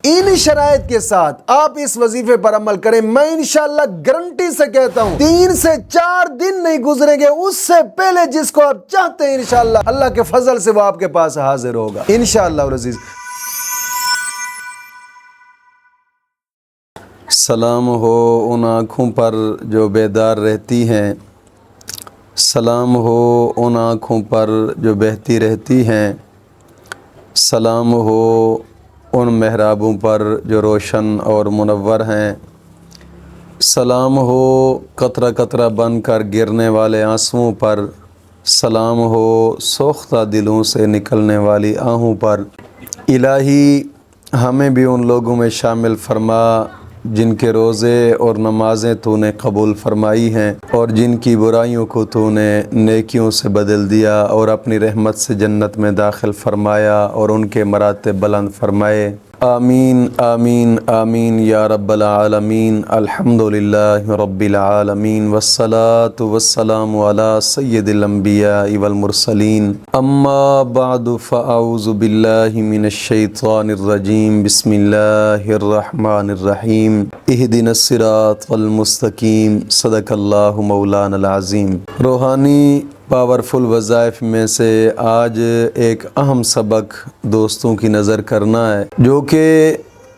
ان شرائط کے ساتھ آپ اس وظیفے پر عمل کریں، میں انشاءاللہ گارنٹی سے کہتا ہوں 3 سے 4 دن نہیں گزریں گے اس سے پہلے جس کو آپ چاہتے ہیں انشاءاللہ اللہ کے فضل سے وہ آپ کے پاس حاضر ہوگا انشاءاللہ العزیز۔ سلام ہو ان آنکھوں پر جو بیدار رہتی ہیں، سلام ہو ان آنکھوں پر جو بہتی رہتی ہیں، سلام ہو ان محرابوں پر جو روشن اور منور ہیں، سلام ہو قطرہ قطرہ بن کر گرنے والے آنسوؤں پر، سلام ہو سوختہ دلوں سے نکلنے والی آہوں پر۔ الہی ہمیں بھی ان لوگوں میں شامل فرما جن کے روزے اور نمازیں تو نے قبول فرمائی ہیں اور جن کی برائیوں کو تو نے نیکیوں سے بدل دیا اور اپنی رحمت سے جنت میں داخل فرمایا اور ان کے مراتب بلند فرمائے۔ آمین آمین آمین یا رب العالمین۔ الحمدللہ رب العالمین والصلاة والسلام علی سید الانبیاء والمرسلین، اما بعد فاعوذ باللہ من الشیطان الرجیم، بسم اللہ الرحمن الرحیم، اہدنا الصراط المستقیم، صدق اللہ مولانا العظیم۔ روحانی پاورفل وظائف میں سے آج ایک اہم سبق دوستوں کی نظر کرنا ہے، جو کہ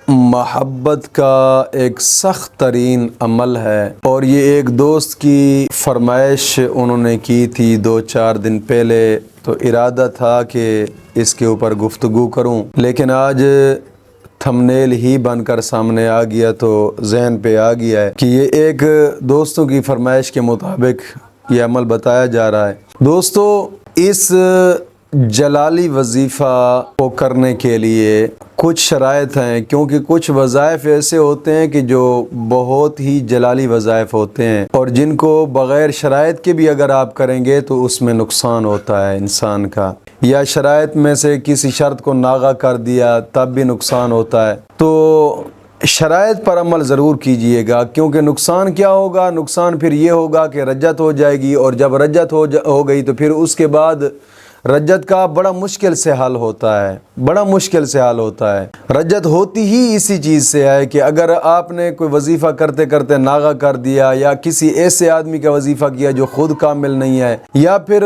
محبت کا ایک سخت ترین عمل ہے، اور یہ ایک دوست کی فرمائش انہوں نے کی تھی 2-4 دن پہلے، تو ارادہ تھا کہ اس کے اوپر گفتگو کروں، لیکن آج تھمنیل ہی بن کر سامنے آ گیا تو ذہن پہ آ گیا ہے کہ یہ ایک دوستوں کی فرمائش کے مطابق یہ عمل بتایا جا رہا ہے۔ دوستو، اس جلالی وظیفہ کو کرنے کے لیے کچھ شرائط ہیں، کیونکہ کچھ وظائف ایسے ہوتے ہیں کہ جو بہت ہی جلالی وظائف ہوتے ہیں اور جن کو بغیر شرائط کے بھی اگر آپ کریں گے تو اس میں نقصان ہوتا ہے انسان کا، یا شرائط میں سے کسی شرط کو ناغہ کر دیا تب بھی نقصان ہوتا ہے۔ تو شرائط پر عمل ضرور کیجئے گا، کیونکہ نقصان کیا ہوگا؟ نقصان پھر یہ ہوگا کہ رجعت ہو جائے گی، اور جب رجعت ہو گئی تو پھر اس کے بعد رجعت کا بڑا مشکل سے حل ہوتا ہے، بڑا مشکل سے حل ہوتا ہے۔ رجعت ہوتی ہی اسی چیز سے ہے کہ اگر آپ نے کوئی وظیفہ کرتے کرتے ناغہ کر دیا، یا کسی ایسے آدمی کا وظیفہ کیا جو خود کامل نہیں ہے، یا پھر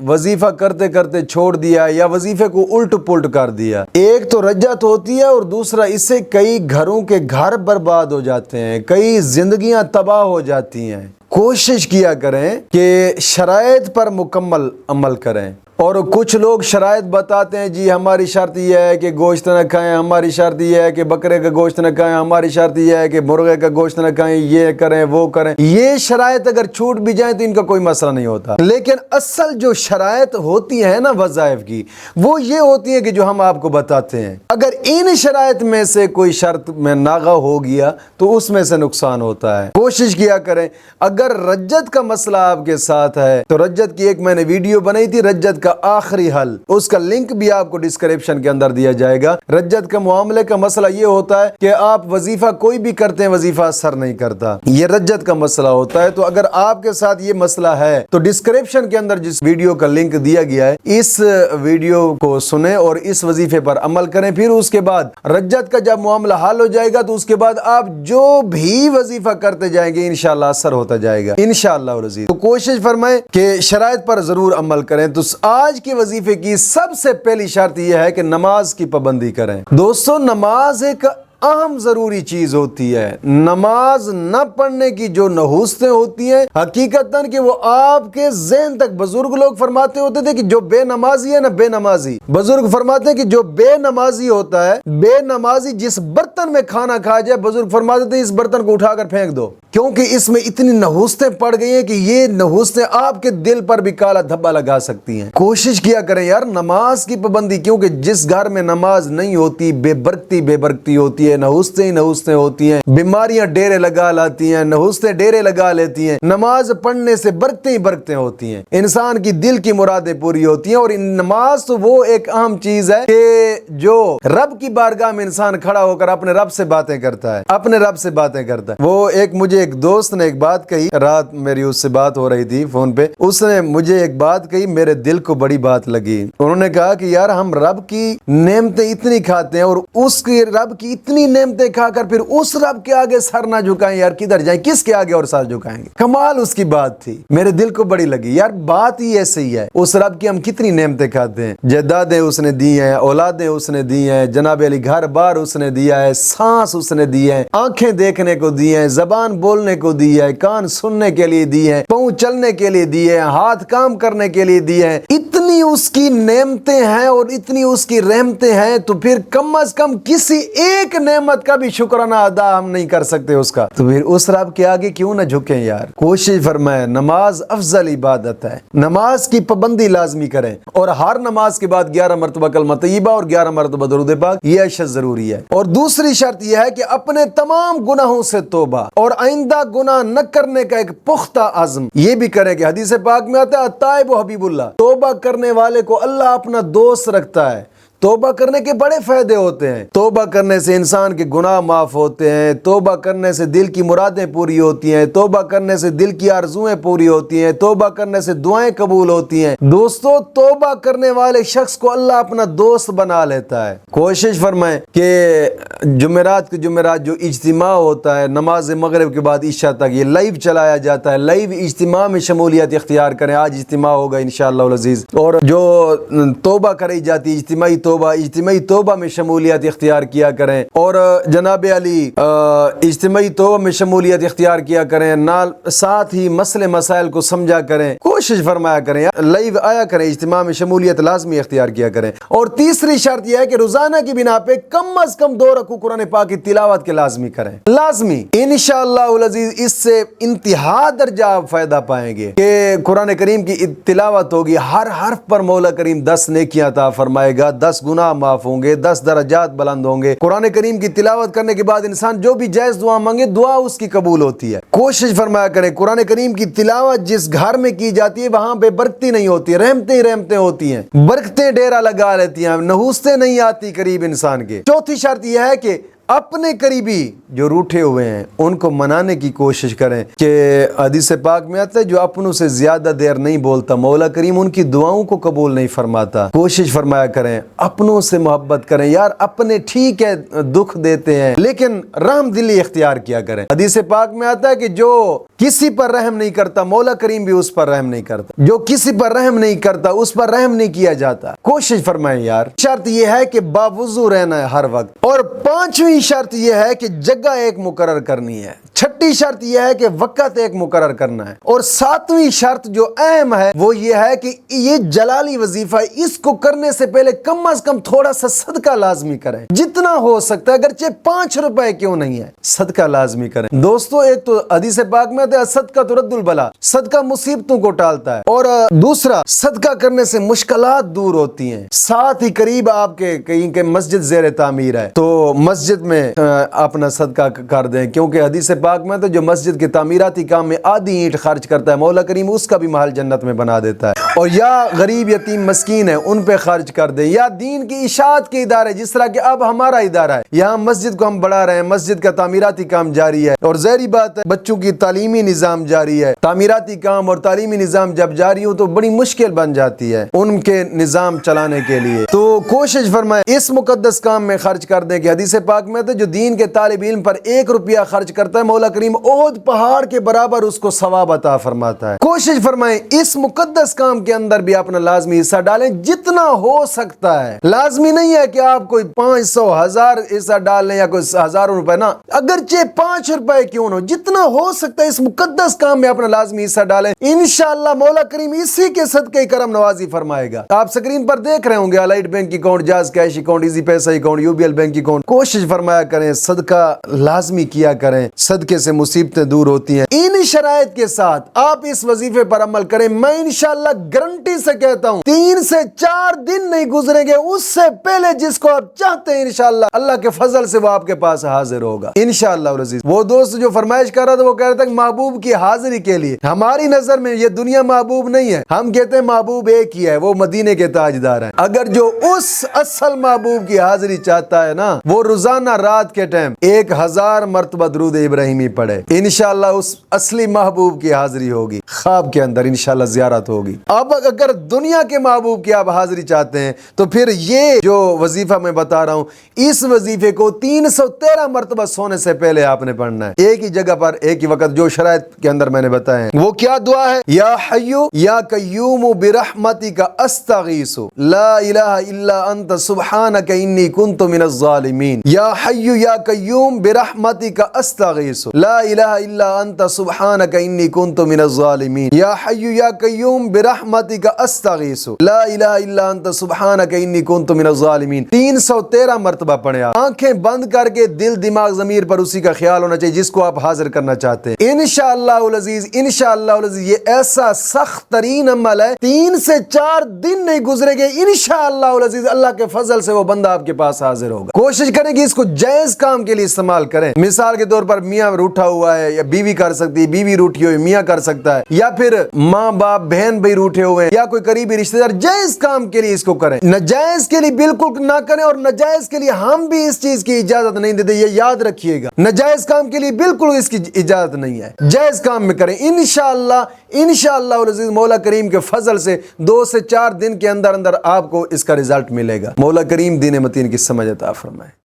وظیفہ کرتے کرتے چھوڑ دیا، یا وظیفے کو الٹ پلٹ کر دیا۔ ایک تو رجعت ہوتی ہے، اور دوسرا اس سے کئی گھروں کے گھر برباد ہو جاتے ہیں، کئی زندگیاں تباہ ہو جاتی ہیں۔ کوشش کیا کریں کہ شرائط پر مکمل عمل کریں۔ اور کچھ لوگ شرائط بتاتے ہیں، جی ہماری شرط یہ ہے کہ گوشت نہ کھائیں، ہماری شرط یہ ہے کہ بکرے کا گوشت نہ کھائیں، ہماری شرط یہ ہے کہ مرغے کا گوشت نہ کھائیں، یہ کریں وہ کریں۔ یہ شرائط اگر چھوٹ بھی جائیں تو ان کا کوئی مسئلہ نہیں ہوتا، لیکن اصل جو شرائط ہوتی ہیں نا وظائف کی، وہ یہ ہوتی ہیں کہ جو ہم آپ کو بتاتے ہیں۔ اگر ان شرائط میں سے کوئی شرط میں ناغہ ہو گیا تو اس میں سے نقصان ہوتا ہے۔ کوشش کیا کریں، اگر رجعت کا مسئلہ آپ کے ساتھ ہے تو رجعت کی ایک میں نے ویڈیو بنائی تھی، رجعت کا آخری حل، اس کا لنک بھی آپ کو ڈسکرپشن کے اندر دیا جائے گا۔ رجعت کا معاملے کا مسئلہ یہ ہوتا ہے کہ آپ وظیفہ کوئی بھی کرتے ہیں، وظیفہ اثر نہیں کرتا، یہ رجعت کا مسئلہ ہوتا ہے۔ تو اگر آپ کے ساتھ یہ مسئلہ ہے تو ڈسکرپشن کے اندر جس ویڈیو کا لنک دیا گیا ہے، اس ویڈیو کو سنیں اور اس وظیفے پر عمل کریں۔ پھر اس کے بعد رجعت کا جب معاملہ حل ہو جائے گا تو اس کے بعد آپ جو بھی وظیفہ کرتے جائیں گے انشاءاللہ اثر ہوتا جائے گا انشاءاللہ العزیز۔ تو کوشش فرمائیں کہ شرائط پر ضرور عمل کریں۔ تو آج کے وظیفے کی سب سے پہلی شرط یہ ہے کہ نماز کی پابندی کریں۔ دوستو، نماز ایک اہم ضروری چیز ہوتی ہے۔ نماز نہ پڑھنے کی جو نحوستیں ہوتی ہیں، حقیقتاً کہ وہ آپ کے ذہن تک، بزرگ لوگ فرماتے ہوتے تھے کہ جو بے نمازی ہے نا، بے نمازی، بزرگ فرماتے ہیں کہ جو بے نمازی ہوتا ہے، بے نمازی جس برتن میں کھانا کھا جائے، بزرگ فرماتے تھے اس برتن کو اٹھا کر پھینک دو، کیونکہ اس میں اتنی نحوستیں پڑ گئی ہیں کہ یہ نحوستیں آپ کے دل پر بھی کالا دھبا لگا سکتی ہیں۔ کوشش کیا کریں یار نماز کی پابندی، کیونکہ جس گھر میں نماز نہیں ہوتی، بے برکتی ہوتی ہے، نحوستیں ہوتی ہیں، بیماریاں ڈیرے لگا لاتی ہیں، نحوستیں ڈیرے لگا لیتی ہیں۔ نماز پڑھنے سے برکتیں ہوتی ہیں، انسان کی دل کی مرادیں پوری ہوتی ہیں۔ اور نماز تو وہ ایک اہم چیز ہے کہ جو رب کی بارگاہ میں انسان کھڑا ہو کر اپنے رب سے باتیں کرتا ہے، اپنے رب سے باتیں کرتا ہے۔ وہ مجھے ایک دوست نے ایک بات کہی، رات میری اس سے بات ہو رہی تھی فون پہ، اس نے مجھے ایک بات کہی، میرے دل کو بڑی بات لگی۔ انہوں نے کہا کہ یار ہم رب کی نعمتیں اتنی کھاتے ہیں اور اس کی رب کی اتنی اتنی نعمتیں کھا کر پھر اس رب کے آگے سر نہ جھکائیں یار، کدھر جائیں، کس کے آگے اور سر جھکائیں گے؟ کمال اس کی بات تھی، میرے دل کو بڑی لگی یار، بات ہی ایسے ہی ہے۔ اس رب کی ہم کتنی نعمتیں کھاتے ہیں، جائیدادیں اس نے دی ہیں، اولادیں اس نے دی ہیں، جناب علی گھر بار اس نے دیا ہے، سانس اس نے دی ہے، آنکھیں دیکھنے کو دی ہیں، زبان بولنے کو دی ہے، کان سننے کے لیے دی ہے، پاؤں چلنے کے لیے دی ہے، ہاتھ کام کرنے کے لیے دی ہے۔ اتنی اس کی نعمتیں ہیں اور اتنی اس کی رحمتیں ہیں، تو پھر کم از کم کسی ایک نعمت کا بھی شکرانہ ادا ہم نہیں کر سکتے اس کا، تو پھر اس رب کے آگے کیوں نہ جھکیں یار؟ کوشش فرمائیں، نماز افضل عبادت ہے، نماز کی پابندی لازمی کریں، اور ہر نماز کے بعد 11 مرتبہ کلمہ طیبہ اور 11 مرتبہ درود پاک، یہ اشد ضروری ہے۔ اور دوسری شرط یہ ہے کہ اپنے تمام گناہوں سے توبہ اور آئندہ گناہ نہ کرنے کا ایک پختہ عزم یہ بھی کریں کہ حدیث پاک میں آتا ہے التائب حبیب اللہ، توبہ کرنے والے کو اللہ اپنا دوست رکھتا ہے۔ توبہ کرنے کے بڑے فائدے ہوتے ہیں، توبہ کرنے سے انسان کے گناہ معاف ہوتے ہیں، توبہ کرنے سے دل کی مرادیں پوری ہوتی ہیں، توبہ کرنے سے دل کی آرزویں پوری ہوتی ہیں، توبہ کرنے سے دعائیں قبول ہوتی ہیں۔ دوستو، توبہ کرنے والے شخص کو اللہ اپنا دوست بنا لیتا ہے۔ کوشش فرمائیں کہ جمعرات کے جمعرات جو اجتماع ہوتا ہے نماز مغرب کے بعد عشاء تک، یہ لائیو چلایا جاتا ہے، لائیو اجتماع میں شمولیت اختیار کریں۔ آج اجتماع ہوگا انشاءاللہ العزیز، اور جو توبہ کری جاتی اجتماعی توبہ میں شمولیت اختیار کیا کریں، اور جناب علی اجتماعی توبہ میں شمولیت اختیار کیا کریں، ساتھ ہی مسئلے مسائل کو سمجھا کریں، کوشش فرمایا کریں، لائیو آیا کریں، اجتماع میں شمولیت لازمی اختیار کیا کریں۔ اور تیسری شرط یہ ہے کہ روزانہ کی بنا پہ کم از کم 2 رکوع قرآن پاک کی تلاوت کے لازمی کریں، لازمی۔ انشاءاللہ العزیز اس سے انتہا درجہ آپ فائدہ پائیں گے کہ قرآن کریم کی تلاوت ہوگی، ہر حرف پر مولا کریم 10 نیکیاں عطا فرمائے گا، 10 گناہ معاف ہوں گے، 10 درجات بلند ہوں گے۔ قرآن کریم کی تلاوت کرنے کے بعد انسان جو بھی جائز دعا مانگے، دعا اس کی قبول ہوتی ہے۔ کوشش فرمایا کریں، قرآن کریم کی تلاوت جس گھر میں کی جاتی ہے وہاں بے برکتی نہیں ہوتی، رحمتیں ہی رحمتیں ہوتی ہیں، برکتیں ڈیرا لگا لیتی ہیں، نحوستیں نہیں آتی قریب انسان کے۔ چوتھی شرط یہ ہے کہ اپنے قریبی جو روٹھے ہوئے ہیں ان کو منانے کی کوشش کریں، کہ حدیث پاک میں آتا ہے جو اپنوں سے زیادہ دیر نہیں بولتا مولا کریم ان کی دعاؤں کو قبول نہیں فرماتا۔ کوشش فرمایا کریں، اپنوں سے محبت کریں یار، اپنے ٹھیک ہے دکھ دیتے ہیں لیکن رحم دلی اختیار کیا کریں۔ حدیث پاک میں آتا ہے کہ جو کسی پر رحم نہیں کرتا مولا کریم بھی اس پر رحم نہیں کرتا، جو کسی پر رحم نہیں کرتا اس پر رحم نہیں کیا جاتا۔ کوشش فرمائیں یار۔ شرط یہ ہے کہ باوضو رہنا ہے ہر وقت، اور 5ویں شرط یہ ہے کہ جگہ ایک مقرر کرنی ہے، 6ٹھی شرط یہ ہے کہ وقت ایک مقرر کرنا ہے، اور 7ویں شرط جو اہم ہے وہ یہ ہے کہ یہ جلالی وظیفہ ہے، اس کو کرنے سے پہلے کم از کم تھوڑا سا صدقہ لازمی کریں، جتنا ہو سکتا ہے، اگرچہ 5 روپے کیوں نہیں ہے، صدقہ لازمی کریں۔ دوستو، ایک تو حدیث پاک میں آتا ہے صدقہ ترد البلا، صدقہ مصیبتوں کو ٹالتا ہے، اور دوسرا صدقہ کرنے سے مشکلات دور ہوتی ہیں۔ ساتھ ہی قریب آپ کے کہیں کہ مسجد زیر تعمیر ہے تو مسجد میں اپنا صدقہ کر دیں، کیونکہ حدیث پاک میں تو جو مسجد کے تعمیراتی کام میں آدھی اینٹ خرچ کرتا ہے مولا کریم اس کا بھی محل جنت میں بنا دیتا ہے۔ اور یا غریب یتیم مسکین ہے ان پہ خرچ کر دیں، یا دین کی اشاعت کے ادارے جس طرح کہ اب ہمارا ادارہ ہے، یہاں مسجد کو ہم بڑھا رہے ہیں، مسجد کا تعمیراتی کام جاری ہے، اور ظاہری بات ہے بچوں کی تعلیمی نظام جاری ہے، تعمیراتی کام اور تعلیمی نظام جب جاری ہو تو بڑی مشکل بن جاتی ہے ان کے نظام چلانے کے لیے، تو کوشش فرمائیں اس مقدس کام میں خرچ کر دیں کہ حدیث پاک میں تو جو دین کے طالب علم پر 1 روپیہ خرچ کرتا ہے مولا کریم احد پہاڑ کے برابر اس کو ثواب عطا فرماتا ہے۔ کوشش فرمائیں اس مقدس کام کے اندر بھی اپنا لازمی حصہ ڈالیں جتنا ہو سکتا ہے۔ لازمی نہیں ہے کہ آپ کوئی 500 1000 حصہ ڈال لیں یا کوئی 1000 روپے، نا، اگرچہ 5 روپے کیوں نہ، جتنا ہو سکتا ہے اس مقدس کام میں اپنا لازمی حصہ ڈالیں، انشاءاللہ مولا کریم اسی کے صدقے کرم نوازی فرمائے گا۔ آپ سکرین پر دیکھ رہے ہوں گے allied bank account, jazz cash account, easy پیسہ اکاؤنٹ، UBL بینک اکاؤنٹ۔ کوشش فرمایا کریں، صدقہ لازمی کیا کریں، صدقے سے مصیبتیں دور ہوتی ہیں۔ ان شرائط کے ساتھ آپ اس وظیفے پر عمل کریں، میں انشاءاللہ گارنٹی سے کہتا ہوں 3 سے 4 دن نہیں گزریں گے اس سے پہلے جس کو آپ چاہتے ہیں انشاءاللہ اللہ کے فضل سے وہ آپ کے پاس حاضر ہوگا انشاءاللہ العزیز۔ وہ دوست جو فرمائش کر رہا تھا وہ کہہ رہا تھا کہ محبوب کی حاضری کے لیے، ہماری نظر میں یہ دنیا محبوب نہیں ہے، ہم کہتے ہیں محبوب ایک ہی ہے، وہ مدینے کے تاجدار ہیں۔ اگر جو اس اصل محبوب کی حاضری چاہتا ہے نا، وہ روزانہ رات کے ٹائم 1000 مرتبہ درود ابراہیمی کریمی پڑھے، انشاءاللہ اس اصلی محبوب کی حاضری ہوگی، خواب کے اندر انشاءاللہ زیارت ہوگی۔ اب اگر دنیا کے محبوب کی آپ حاضری چاہتے ہیں تو پھر یہ جو وظیفہ میں بتا رہا ہوں، اس وظیفے کو 313 مرتبہ سونے سے پہلے آپ نے پڑھنا ہے، ایک ہی جگہ پر ایک ہی وقت، جو شرائط کے اندر میں نے بتائے ہیں۔ وہ کیا دعا ہے؟ یا حیو یا قیوم برحمتک استغیث لا الہ الا انت سبحانک انی کنت من الظالمین۔ یا حیو یا قیوم برحمتک استغیث لا الہ الا انت سبحانک انی کنت من الظالمین۔ یا حیو یا قیوم برحمتک استغیث لا الہ الا انت سبحانک انی کنت من الظالمین۔ 313 مرتبہ پڑھیں آپ، آنکھیں بند کر کے، دل دماغ ضمیر پر اسی کا خیال ہونا چاہیے جس کو آپ حاضر کرنا چاہتے ہیں۔ انشاءاللہ العزیز، انشاءاللہ العزیز، یہ ایسا سخت ترین عمل ہے، 3 سے 4 دن نہیں گزرے گے، انشاءاللہ العزیز اللہ کے فضل سے وہ بندہ آپ کے پاس حاضر ہوگا۔ کوشش کریں کہ اس کو جائز کام کے لیے استعمال کریں۔ مثال کے طور پر میاں روٹھا ہوا ہے، یا بیوی کر سکتی ہے، بیوی روٹھی ہوئی میاں کر سکتا ہے، یا پھر ماں باپ بہن بھائی روٹھے ہوئے ہیں، یا کوئی قریبی رشتہ دار، جائز کام کے لیے اس کو کریں، ناجائز کے لیے بالکل نہ کریں، اور ناجائز کے لیے ہم بھی اس چیز کی اجازت نہیں دیتے، یہ یاد رکھیے گا، ناجائز کام کے لیے بالکل اس کی اجازت نہیں ہے، جائز کام میں کریں۔ انشاءاللہ العزیز مولا کریم کے فضل سے 2 سے 4 دن کے اندر آپ کو اس کا رزلٹ ملے گا۔ مولا کریم دین متین کی سمجھ عطا فرمائے۔